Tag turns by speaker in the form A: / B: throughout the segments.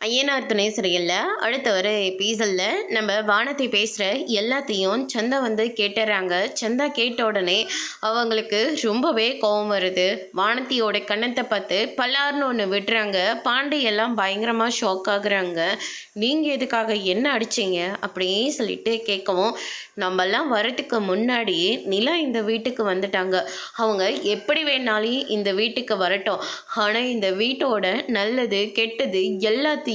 A: ஐயனார் துணை சிறையில் அடுத்த ஒரு எபிசோடில் நம்ம வானத்தை பேசுகிற எல்லாத்தையும் சந்தா கேட்டுறாங்க. சந்தா கேட்ட உடனே அவங்களுக்கு ரொம்பவே கோபம் வருது. வானத்தியோட கண்ணத்தை பார்த்து பல்லார்னு ஒன்று விட்டுறாங்க. பாண்டி எல்லாம் பயங்கரமாக ஷாக் ஆகுறாங்க. நீங்கள் எதுக்காக என்ன அடிச்சிங்க அப்படின்னு சொல்லிட்டு கேட்கவும், நம்மெல்லாம் வரத்துக்கு முன்னாடியே நிலா இந்த வீட்டுக்கு வந்துட்டாங்க. அவங்க எப்படி வேணாலும் இந்த வீட்டுக்கு வரட்டும், ஆனால் இந்த வீட்டோட நல்லது கெட்டது எல்லாத்தையும்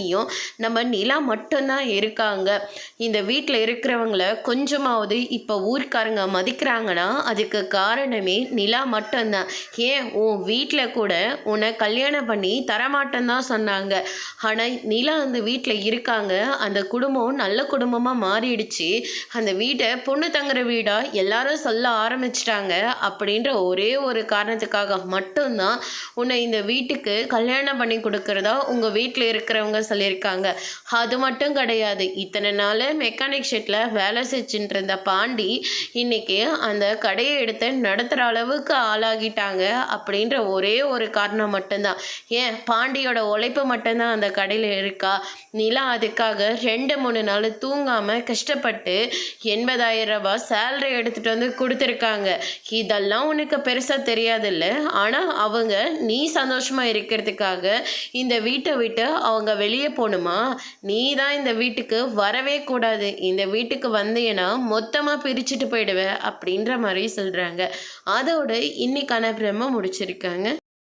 A: நம்ம நிலா மட்டும்தான் இருக்காங்க. இந்த வீட்டில் இருக்கிறவங்கள கொஞ்சமாவது இப்போ ஊர்க்காரங்க மதிக்கிறாங்கன்னா அதுக்கு காரணமே நிலா மட்டும்தான். ஏன் உன் வீட்டில் கூட உன்னை கல்யாணம் பண்ணி தரமாட்டேன்னு சொன்னாங்க. ஆனால் நிலா அந்த வீட்டில் இருக்காங்க. அந்த குடும்பம் நல்ல குடும்பமாக மாறிடுச்சு. அந்த வீட்டை பொண்ணு தங்குற வீடாக எல்லாரும் சொல்ல ஆரம்பிச்சிட்டாங்க. அப்படின்ற ஒரே ஒரு காரணத்துக்காக மட்டும்தான் உன்னை இந்த வீட்டுக்கு கல்யாணம் பண்ணி கொடுக்கறதா உங்கள் வீட்டில் இருக்கிறவங்க சொல்லியிருக்காங்க. அது மட்டும் கிடையாது, இத்தனை நாள் மெக்கானிக் ஷெட்டில் வேலை செஞ்சுட்டு இருந்த பாண்டி இன்னைக்கு அந்த கடையை எடுத்து நடத்துகிற அளவுக்கு ஆளாகிட்டாங்க. அப்படின்ற ஒரே ஒரு காரணம் மட்டும்தான். ஏன் பாண்டியோட உழைப்பு மட்டும்தான் அந்த கடையில் இருக்கா? நிலா அதுக்காக 2-3 நாள் தூங்காமல் கஷ்டப்பட்டு 80,000 ரூபாய் சேலரி எடுத்துகிட்டு வந்து கொடுத்துருக்காங்க. இதெல்லாம் உனக்கு பெருசாக தெரியாதுல்ல. ஆனால் அவங்க நீ சந்தோஷமாக இருக்கிறதுக்காக இந்த வீட்டை விட்டு அவங்க வெளியே போகணுமா? நீ தான் இந்த வீட்டுக்கு வரவே கூடாது. இந்த வீட்டுக்கு வந்தீங்கன்னா மொத்தமாக பிரிச்சுட்டு போயிடுவேன் அப்படின்ற மாதிரி சொல்கிறாங்க. அதோடு இன்னைக்கான பிரம்ம முடிச்சிருக்காங்க.